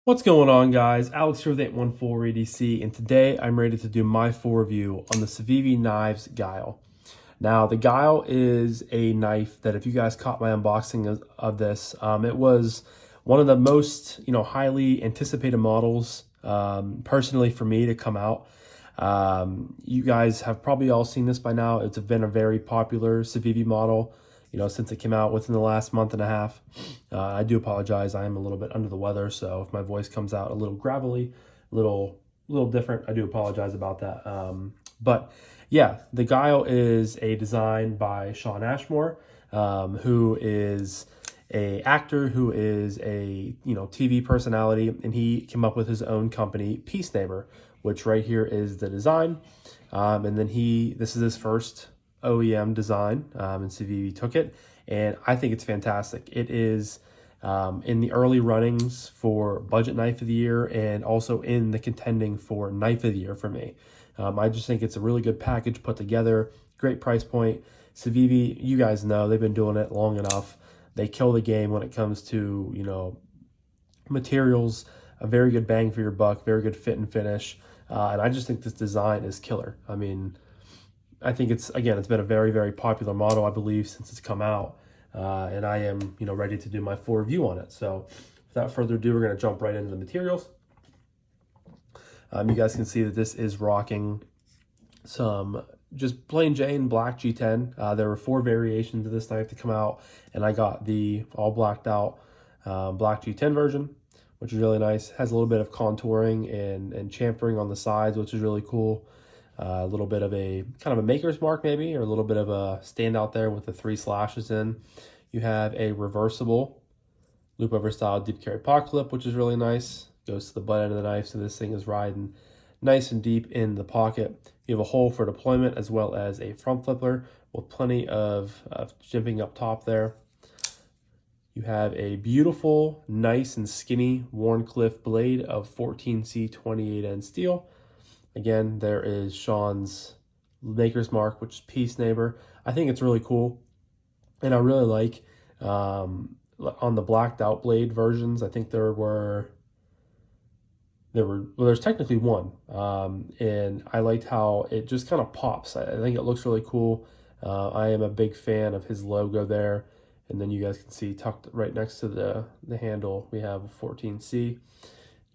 What's going on, guys? Alex here with 814 EDC, and today I'm ready to do my full review on the Civivi Knives Guile. Now, the Guile is a knife that, if you guys caught my unboxing of this, it was one of the most highly anticipated models, personally for me, to come out. You guys have probably all seen this by now. It's been a very popular Civivi model, since it came out within the last month and a half. I do apologize. I am a little bit under the weather, so if my voice comes out a little gravelly, a little different, I do apologize about that. But yeah, the Guile is a design by Shawn Ashmore, who is a actor, who is a TV personality, and he came up with his own company, Peace Neighbor, which right here is the design. And then this is his first OEM design, and Civivi took it, and I think it's fantastic. It is in the early runnings for budget knife of the year, and also in the contending for knife of the year for me. I just think it's a really good package put together, great price point. Civivi, you guys know, they've been doing it long enough. They kill the game when it comes to materials, a very good bang for your buck, very good fit and finish, and I just think this design is killer. I mean, I think it's been a very, very popular model, I believe, since it's come out. And I am, ready to do my full review on it. So without further ado, we're going to jump right into the materials. You guys can see that this is rocking some just plain Jane black G10. There were 4 variations of this knife to come out, and I got the all blacked out black G10 version, which is really nice. Has a little bit of contouring and chamfering on the sides, which is really cool. A little bit of a kind of a maker's mark maybe, or a little bit of a standout there with the 3 slashes in. You have a reversible loop over style deep carry pocket clip, which is really nice. Goes to the butt end of the knife, so this thing is riding nice and deep in the pocket. You have a hole for deployment, as well as a front flipper with plenty of jimping up top there. You have a beautiful, nice and skinny Wharncliffe blade of 14C 28N steel. Again, there is Shawn's maker's mark, which is Peace Neighbor. I think it's really cool, and I really like on the blacked out blade versions. I think there's technically one, and I liked how it just kind of pops. I think it looks really cool. I am a big fan of his logo there, and then you guys can see tucked right next to the handle, we have a 14C.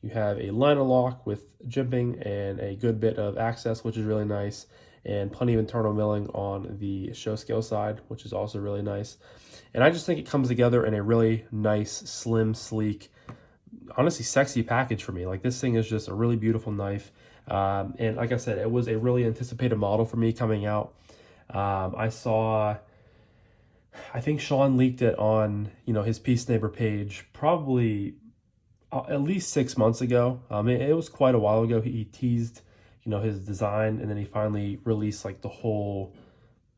You have a liner lock with jimping and a good bit of access, which is really nice, and plenty of internal milling on the show scale side, which is also really nice. And I just think it comes together in a really nice, slim, sleek, honestly sexy package for me. Like, this thing is just a really beautiful knife. And like I said, it was a really anticipated model for me coming out. I think Shawn leaked it on his Peace Neighbor page probably at least 6 months ago. It was quite a while ago. He teased, his design, and then he finally released like the whole,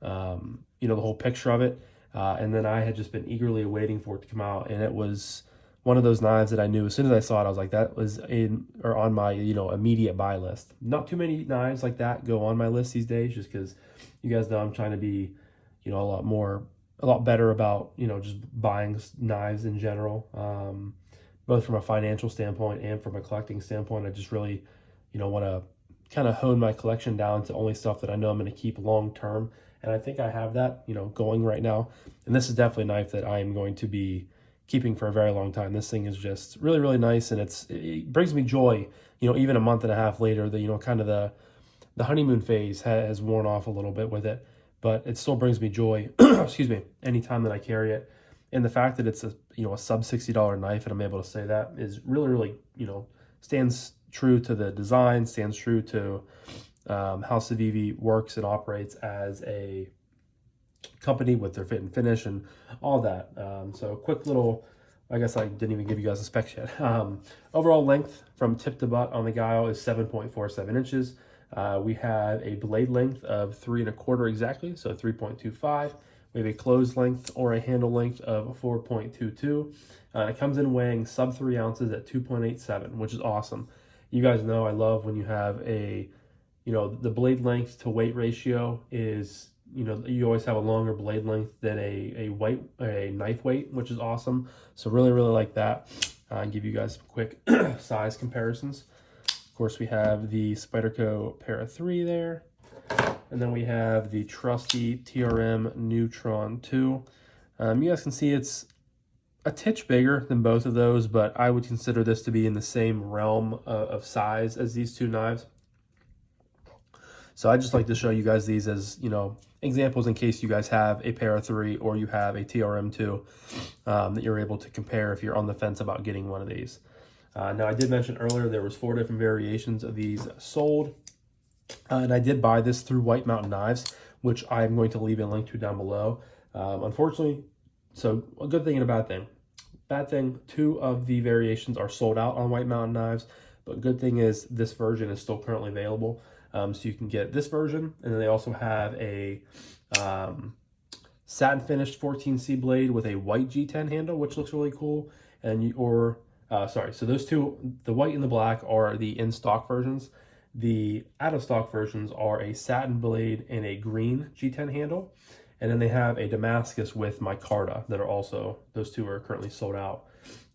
the whole picture of it. And then I had just been eagerly awaiting for it to come out, and it was one of those knives that I knew as soon as I saw it, I was like, that was on my immediate buy list. Not too many knives like that go on my list these days, just because you guys know I'm trying to be, a lot better about just buying knives in general. Both from a financial standpoint and from a collecting standpoint. I just really, want to kind of hone my collection down to only stuff that I know I'm going to keep long term. And I think I have that, going right now. And this is definitely a knife that I am going to be keeping for a very long time. This thing is just really, really nice, and it brings me joy. Even a month and a half later, kind of the honeymoon phase has worn off a little bit with it, but it still brings me joy. Excuse me, anytime that I carry it. And the fact that it's a sub $60 knife, and I'm able to say that, is really, really, stands true to the design, stands true to how Civivi works and operates as a company with their fit and finish and all that. So quick little, I guess I didn't even give you guys a spec yet. Overall length from tip to butt on the Guile is 7.47 inches. We have a blade length of 3 1/4 exactly, so 3.25. We have a closed length or a handle length of 4.22. It comes in weighing sub 3 ounces at 2.87, which is awesome. You guys know I love when you have the blade length to weight ratio is, you always have a longer blade length than a knife weight, which is awesome. So really, really like that. and give you guys some quick size comparisons. Of course, we have the Spyderco Para 3 there. And then we have the trusty TRM Neutron 2. You guys can see it's a titch bigger than both of those, but I would consider this to be in the same realm of size as these two knives. So I just like to show you guys these as, you know, examples in case you guys have a Para 3 or you have a TRM 2 that you're able to compare if you're on the fence about getting one of these. Now, I did mention earlier there was 4 different variations of these sold. And I did buy this through White Mountain Knives, which I'm going to leave a link to down below. Unfortunately, so a good thing and a bad thing. Bad thing, 2 of the variations are sold out on White Mountain Knives, but good thing is this version is still currently available. So you can get this version, and then they also have a satin finished 14C blade with a white G10 handle, which looks really cool. And so those two, the white and the black, are the in-stock versions. The out-of-stock versions are a satin blade and a green G10 handle. And then they have a Damascus with micarta that are also, those two are currently sold out.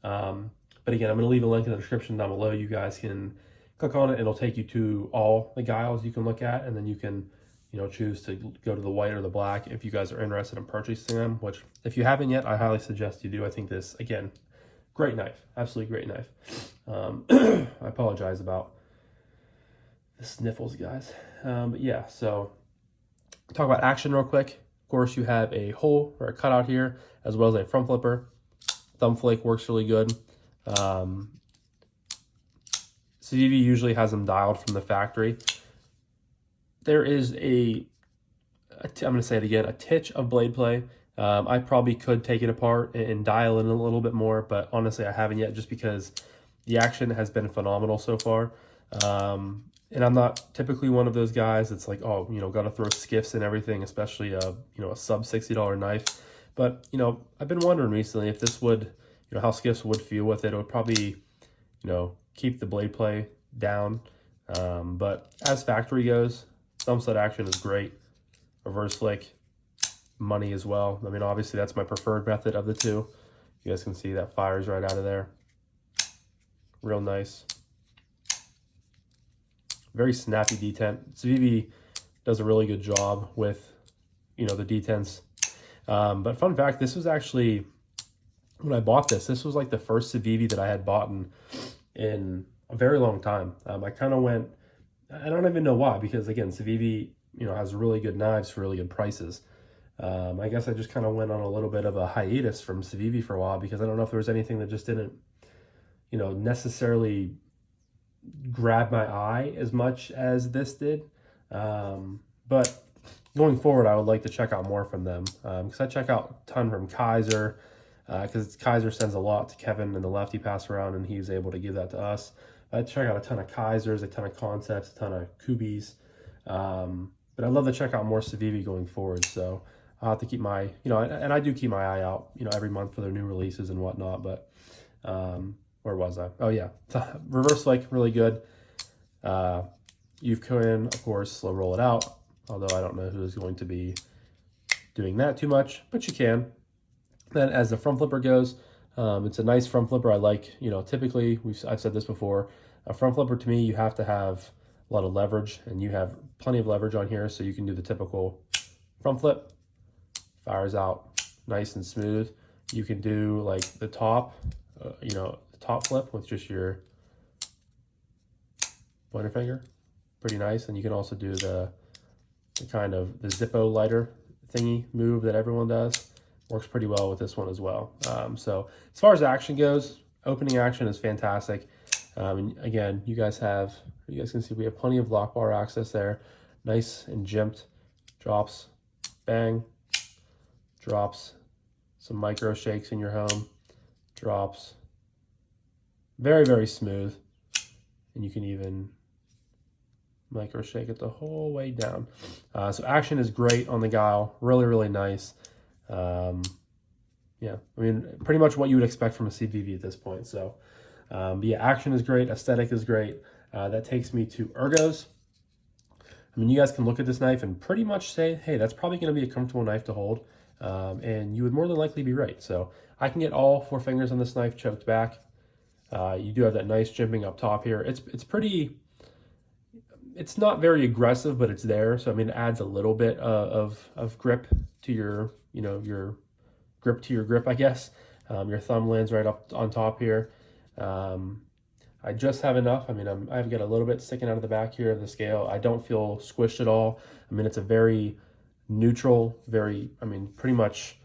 But again, I'm going to leave a link in the description down below. You guys can click on it. It'll take you to all the guiles you can look at. And then you can, you know, choose to go to the white or the black if you guys are interested in purchasing them, which if you haven't yet, I highly suggest you do. I think this, again, great knife, absolutely great knife. I apologize about the sniffles, guys. But yeah, so talk about action real quick. Of course, you have a hole or a cutout here, as well as a front flipper. Thumb flake works really good. Civivi usually has them dialed from the factory. There is I'm going to say it again, a titch of blade play. I probably could take it apart and dial it in a little bit more, but honestly, I haven't yet just because the action has been phenomenal so far. And I'm not typically one of those guys that's like, oh, you know, got to throw skiffs and everything, especially a sub $60 knife. But, you know, I've been wondering recently if this would, you know, how skiffs would feel with it. It would probably, you know, keep the blade play down. But as factory goes, thumb stud action is great. Reverse flick, money as well. I mean, obviously that's my preferred method of the two. You guys can see that fires right out of there. Real nice. Very snappy detent. Civivi does a really good job with, you know, the detents. But fun fact, this was actually, when I bought this was like the first Civivi that I had bought in a very long time. I kind of went, I don't even know why, because again, Civivi, you know, has really good knives for really good prices. I guess I just kind of went on a little bit of a hiatus from Civivi for a while because I don't know if there was anything that just didn't, you know, necessarily grab my eye as much as this did. But going forward, I would like to check out more from them because I check out a ton from Kaiser because Kaiser sends a lot to Kevin and the lefty pass around, and he's able to give that to us. I check out a ton of Kaisers, a ton of Concepts, a ton of Kubis. But I'd love to check out more Civivi going forward. So I'll have to keep my, you know, and I do keep my eye out, you know, every month for their new releases and whatnot. But where was I? Oh yeah, reverse flick, really good. You've come in, of course, slow roll it out. Although I don't know who's going to be doing that too much, but you can. Then as the front flipper goes, it's a nice front flipper. I like, you know, typically I've said this before, a front flipper to me, you have to have a lot of leverage, and you have plenty of leverage on here, so you can do the typical front flip, fires out nice and smooth. You can do like the top, you know, the top flip with just your pointer finger, pretty nice. And you can also do the kind of the Zippo lighter thingy move that everyone does. Works pretty well with this one as well. So as far as action goes, opening action is fantastic. And again, you guys can see we have plenty of lock bar access there. Nice and jimped. Drops, bang, drops, some micro shakes in your home, drops. Very, very smooth. And you can even micro shake it the whole way down. So action is great on the guile. Really, really nice. Yeah, I mean, pretty much what you would expect from a Civivi at this point. So, but yeah, action is great. Aesthetic is great. That takes me to ergos. I mean, you guys can look at this knife and pretty much say, hey, that's probably going to be a comfortable knife to hold. And you would more than likely be right. So I can get all 4 fingers on this knife choked back. You do have that nice jimping up top here. It's pretty, it's not very aggressive, but it's there. So I mean, it adds a little bit of grip to your, your grip to your grip, I guess. Your thumb lands right up on top here. I just have enough. I mean, I've got a little bit sticking out of the back here of the scale. I don't feel squished at all. I mean, it's a very neutral, pretty much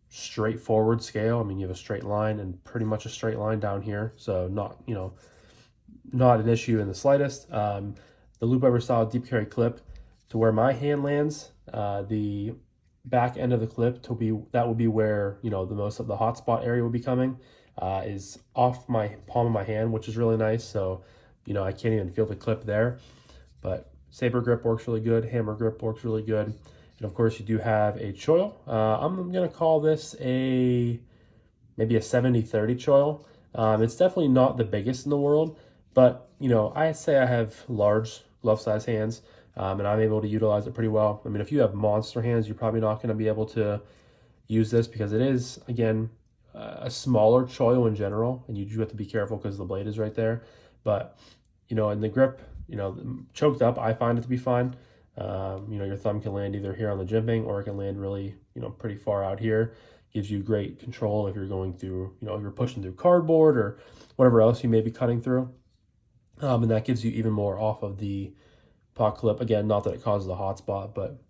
straightforward scale. I mean, you have a straight line and pretty much a straight line down here. So not, not an issue in the slightest. The loop over style deep carry clip to where my hand lands, the back end of the clip that will be where, the most of the hot spot area will be coming. Is off my palm of my hand, which is really nice. So, I can't even feel the clip there. But saber grip works really good. Hammer grip works really good. And of course, you do have a choil. I'm going to call this maybe a 70-30 choil. It's definitely not the biggest in the world, but, I say I have large glove size hands, and I'm able to utilize it pretty well. I mean, if you have monster hands, you're probably not going to be able to use this because it is, again, a smaller choil in general, and you do have to be careful because the blade is right there. But, in the grip, choked up, I find it to be fine. Your thumb can land either here on the jimping or it can land really, pretty far out here. Gives you great control if you're going through, if you're pushing through cardboard or whatever else you may be cutting through. And that gives you even more off of the pocket clip. Again, not that it causes a hot spot, but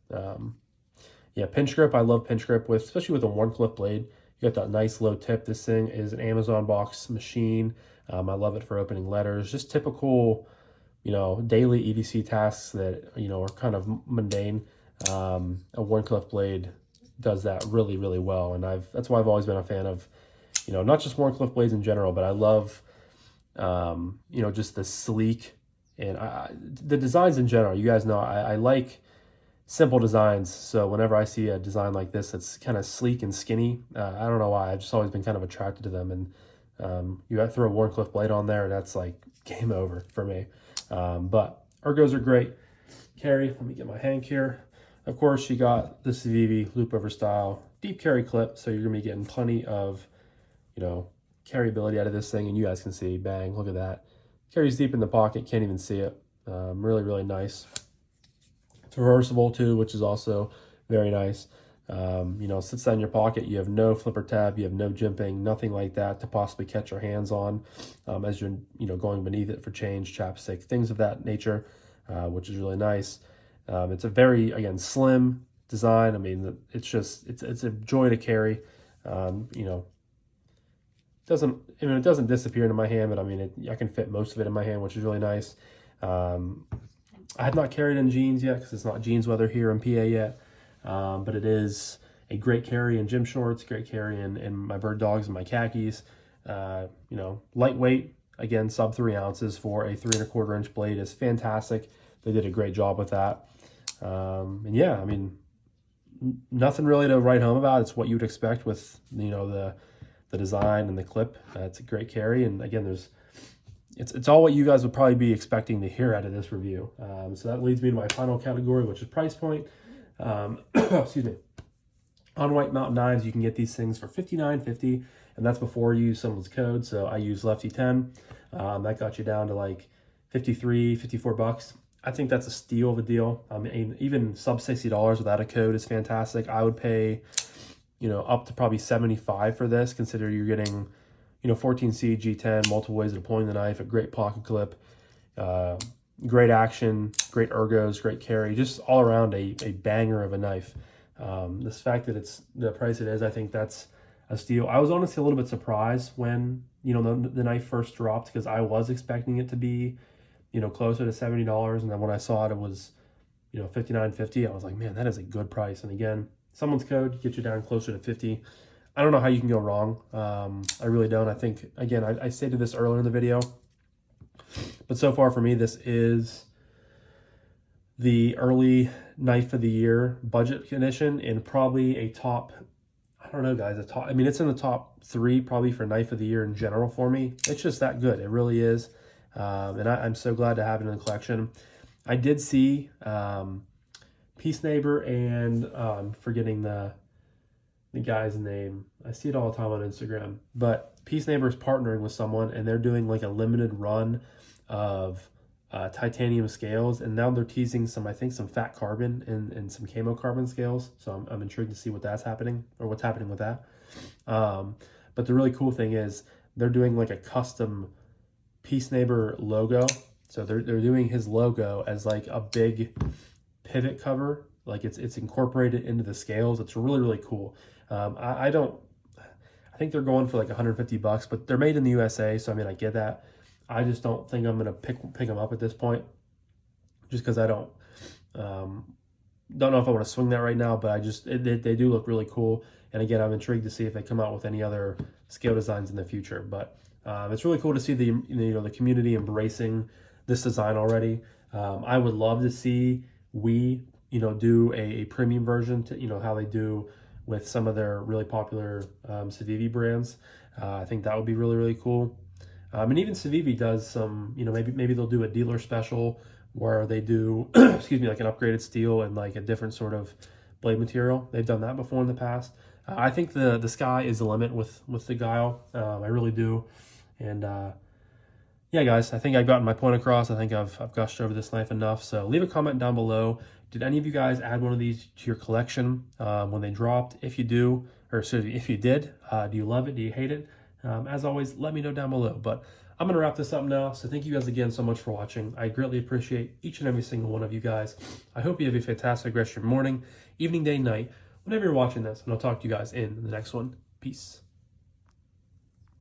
yeah, pinch grip. I love pinch grip especially with a one clip blade. You got that nice low tip. This thing is an Amazon box machine. I love it for opening letters. Just typical, daily EDC tasks that, are kind of mundane. A one clip blade does that really, really well. And that's why I've always been a fan of, not just one clip blades in general, but I love, just the sleek and the designs in general. You guys know I like simple designs. So whenever I see a design like this, that's kind of sleek and skinny. I don't know why. I've just always been kind of attracted to them. And you got to throw a Warncliffe blade on there, and that's like game over for me. But ergos are great. Carry, let me get my hank here. Of course, you got the Civivi loop over style deep carry clip. So you're going to be getting plenty of, carryability out of this thing. And you guys can see, bang, look at that. Carries deep in the pocket, can't even see it. Really, really nice. It's reversible too, which is also very nice. Sits down in your pocket. You have no flipper tab. You have no jimping, nothing like that to possibly catch your hands on as you're, going beneath it for change, chapstick, things of that nature, which is really nice. It's a very, again, slim design. I mean, it's a joy to carry. It doesn't disappear into my hand, but I mean, I can fit most of it in my hand, which is really nice. I have not carried in jeans yet because it's not jeans weather here in PA yet, but it is a great carry in gym shorts, great carry in my bird dogs and my khakis. Lightweight, again, sub 3 ounces for a 3 1/4 inch blade is fantastic. They did a great job with that. And yeah, I mean, nothing really to write home about. It's what you would expect with, the design and the clip. It's a great carry. And again, it's all what you guys would probably be expecting to hear out of this review. So that leads me to my final category, which is price point. Excuse me. On White Mountain Knives, you can get these things for $59.50, and that's before you use someone's code. So I use Lefty10. That got you down to like $53, $54. I think that's a steal of a deal. I mean, even sub $60 without a code is fantastic. I would pay, up to probably $75 for this. Consider you're getting, 14C G10, multiple ways of deploying the knife, a great pocket clip, great action, great ergos, great carry, just all around a banger of a knife. This fact that it's the price it is, I think that's a steal. I was honestly a little bit surprised when, the knife first dropped because I was expecting it to be, closer to $70. And then when I saw it, it was, $59.50. I was like, man, that is a good price. And again, someone's code gets you down closer to 50. I don't know how you can go wrong. I really don't. I think, again, I stated this earlier in the video, but so far for me, this is the early knife of the year budget edition and probably a top, I don't know, guys, it's in the top 3 probably for knife of the year in general for me. It's just that good. It really is. And I'm so glad to have it in the collection. I did see Peace Neighbor and forgetting the the guy's name. I see it all the time on Instagram. But Peace Neighbor is partnering with someone, and they're doing like a limited run of titanium scales, and now they're teasing some, I think, some fat carbon and some camo carbon scales. So I'm intrigued to see what that's happening, or what's happening with that. But the really cool thing is they're doing like a custom Peace Neighbor logo. So they're doing his logo as like a big pivot cover, like it's incorporated into the scales. It's really, really cool. I think they're going for like $150, but they're made in the USA, so I mean, I get that. I just don't think I'm gonna pick them up at this point, just because I don't know if I want to swing that right now. But they do look really cool, and again, I'm intrigued to see if they come out with any other scale designs in the future. But it's really cool to see the community embracing this design already. I would love to see do a premium version to how they do with some of their really popular Civivi brands. I think that would be really, really cool. And even Civivi does some, maybe they'll do a dealer special where they do, excuse me, like an upgraded steel and like a different sort of blade material. They've done that before in the past. I think the sky is the limit with the Guile. I really do. And yeah, guys, I think I've gotten my point across. I think I've gushed over this knife enough. So leave a comment down below. Did any of you guys add one of these to your collection when they dropped? If you do, or excuse me, if you did, do you love it? Do you hate it? As always, let me know down below. But I'm going to wrap this up now. So thank you guys again so much for watching. I greatly appreciate each and every single one of you guys. I hope you have a fantastic rest of your morning, evening, day, night, whenever you're watching this. And I'll talk to you guys in the next one. Peace.